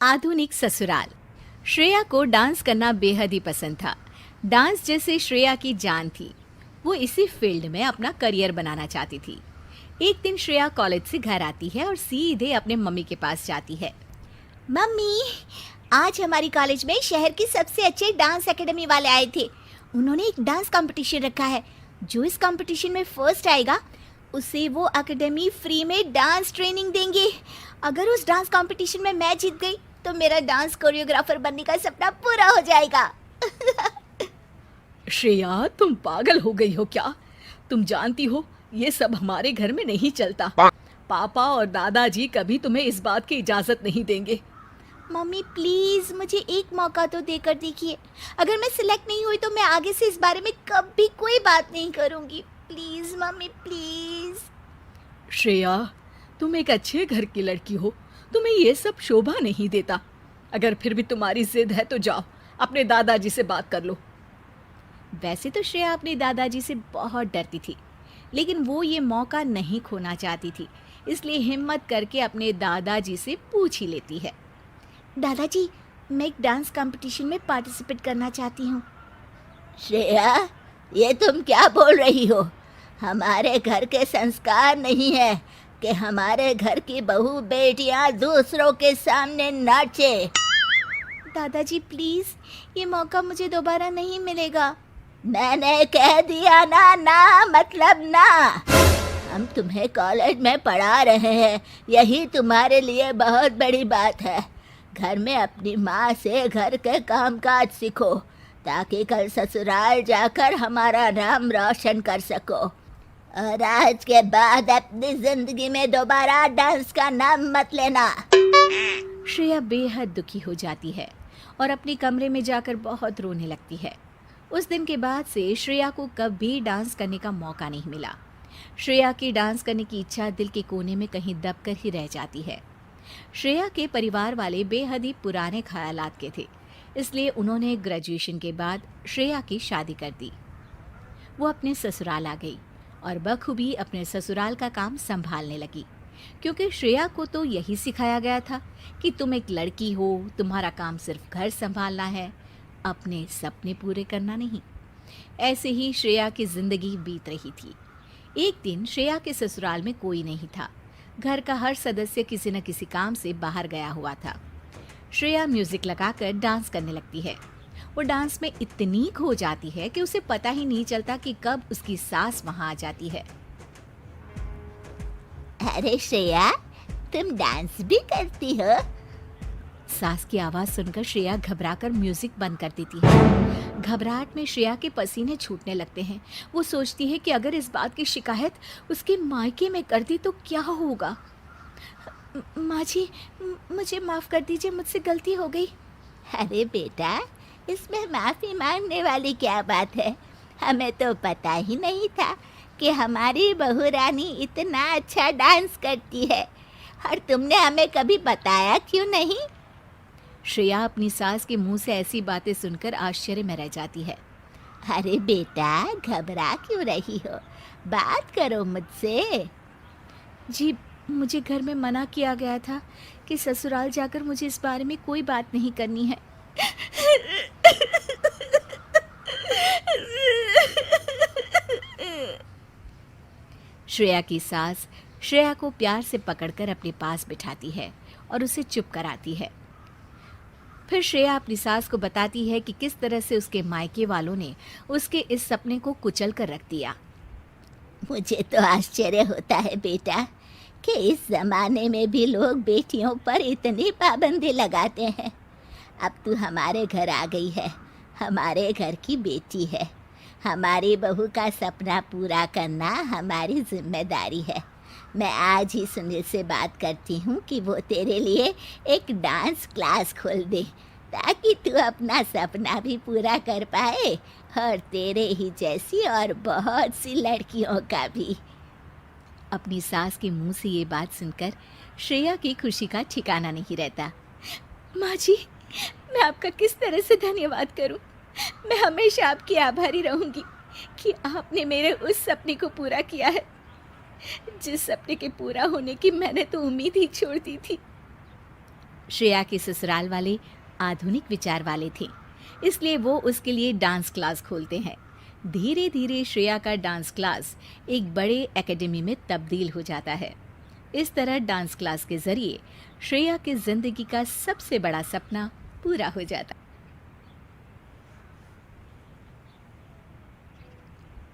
आधुनिक ससुराल। श्रेया को डांस करना बेहद ही पसंद था। डांस जैसे श्रेया की जान थी। वो इसी फील्ड में अपना करियर बनाना चाहती थी। एक दिन श्रेया कॉलेज से घर आती है और सीधे अपने मम्मी के पास जाती है। मम्मी, आज हमारी कॉलेज में शहर की सबसे अच्छे डांस एकेडमी वाले आए थे। उन्होंने एक डांस कंपटीशन रखा है। जो इस कंपटीशन में फर्स्ट आएगा उसे वो एकेडमी फ्री में डांस ट्रेनिंग देंगे। अगर उस डांस कंपटीशन में मैं जीत गई तो मेरा डांस कोरियोग्राफर बनने का सपना पूरा हो जाएगा। श्रेया, तुम पागल हो गई हो क्या? तुम जानती हो ये सब हमारे घर में नहीं चलता। पापा और दादाजी कभी तुम्हें इस बात की इजाजत नहीं देंगे। मम्मी प्लीज मुझे एक मौका तो देकर देखिए। अगर मैं सिलेक्ट नहीं हुई तो मैं आगे से इस बारे में कभी कोई बात नहीं करूंगी। Please mummy please. श्रेया, तुम एक अच्छे घर की लड़की हो, तुम्हें ये सब शोभा नहीं देता। अगर फिर भी तुम्हारी जिद है तो जाओ अपने दादाजी से बात कर लो। वैसे तो श्रेया अपने दादाजी से बहुत डरती थी, लेकिन वो ये मौका नहीं खोना चाहती थी, इसलिए हिम्मत करके अपने दादाजी से पूछ ही लेती है। दादाजी, मैं एक डांस कंपटीशन में पार्टिसिपेट करना चाहती हूँ। श्रेया, ये तुम क्या बोल रही हो? हमारे घर के संस्कार नहीं है कि हमारे घर की बहू बेटियां दूसरों के सामने नाचे। दादाजी प्लीज, ये मौका मुझे दोबारा नहीं मिलेगा। मैंने कह दिया ना, ना मतलब ना। हम तुम्हें कॉलेज में पढ़ा रहे हैं, यही तुम्हारे लिए बहुत बड़ी बात है। घर में अपनी माँ से घर के कामकाज सीखो ताकि कल ससुराल जाकर हमारा नाम रोशन कर सको। और आज के बाद अपनी जिंदगी में दोबारा डांस का नाम मत लेना। श्रेया बेहद दुखी हो जाती है और अपने कमरे में जाकर बहुत रोने लगती है। उस दिन के बाद से श्रेया को कभी डांस करने का मौका नहीं मिला। श्रेया की डांस करने की इच्छा दिल के कोने में कहीं दबकर ही रह जाती है। श्रेया के परिवार वाले बेहद ही पुराने ख्यालात के थे, इसलिए उन्होंने ग्रेजुएशन के बाद श्रेया की शादी कर दी। वो अपने ससुराल आ गई और बखूबी अपने ससुराल का काम संभालने लगी, क्योंकि श्रेया को तो यही सिखाया गया था कि तुम एक लड़की हो, तुम्हारा काम सिर्फ घर संभालना है, अपने सपने पूरे करना नहीं। ऐसे ही श्रेया की जिंदगी बीत रही थी। एक दिन श्रेया के ससुराल में कोई नहीं था। घर का हर सदस्य किसी न किसी काम से बाहर गया हुआ था। श्रेया म्यूजिक लगाकर डांस करने लगती है। वो डांस में इतनी खो जाती है कि उसे पता ही नहीं चलता कि कब उसकी सास वहां आ जाती है। अरे श्रेया, तुम डांस भी करती हो? सास की आवाज सुनकर श्रेया घबराकर म्यूजिक बंद कर देती है। घबराहट में श्रेया के पसीने छूटने लगते हैं। वो सोचती है कि अगर इस बात की शिकायत उसके मायके में कर दी तो क्या होगा। माँ जी, मुझे माफ़ कर दीजिए, मुझसे गलती हो गई। अरे बेटा, इसमें माफ़ी मांगने वाली क्या बात है? हमें तो पता ही नहीं था कि हमारी बहू रानी इतना अच्छा डांस करती है, और तुमने हमें कभी बताया क्यों नहीं? श्रेया अपनी सास के मुंह से ऐसी बातें सुनकर आश्चर्य में रह जाती है। अरे बेटा, घबरा क्यों रही हो? बात करो मुझसे। जी, मुझे घर में मना किया गया था कि ससुराल जाकर मुझे इस बारे में कोई बात नहीं करनी है। श्रेया की सास श्रेया को प्यार से पकड़कर अपने पास बिठाती है और उसे चुप कराती है। फिर श्रेया अपनी सास को बताती है कि किस तरह से उसके मायके वालों ने उसके इस सपने को कुचल कर रख दिया। मुझे तो आश्चर्य होता है बेटा कि इस ज़माने में भी लोग बेटियों पर इतनी पाबंदी लगाते हैं। अब तू हमारे घर आ गई है, हमारे घर की बेटी है। हमारी बहू का सपना पूरा करना हमारी जिम्मेदारी है। मैं आज ही सुनील से बात करती हूँ कि वो तेरे लिए एक डांस क्लास खोल दे, ताकि तू अपना सपना भी पूरा कर पाए और तेरे ही जैसी और बहुत सी लड़कियों का भी। अपनी सास के मुंह से ये बात सुनकर श्रेया की खुशी का ठिकाना नहीं रहता। माँ जी, मैं आपका किस तरह से धन्यवाद करूं? मैं हमेशा आपकी आभारी रहूंगी कि आपने मेरे उस सपने को पूरा किया है, जिस सपने के पूरा होने की मैंने तो उम्मीद ही छोड़ दी थी। श्रेया के ससुराल वाले आधुनिक विचार वाले थे, इसलिए वो उसके लिए डांस क्लास खोलते हैं। धीरे धीरे श्रेया का डांस क्लास एक बड़े एकेडमी में तब्दील हो जाता है। इस तरह डांस क्लास के जरिए श्रेया की जिंदगी का सबसे बड़ा सपना पूरा हो जाता है।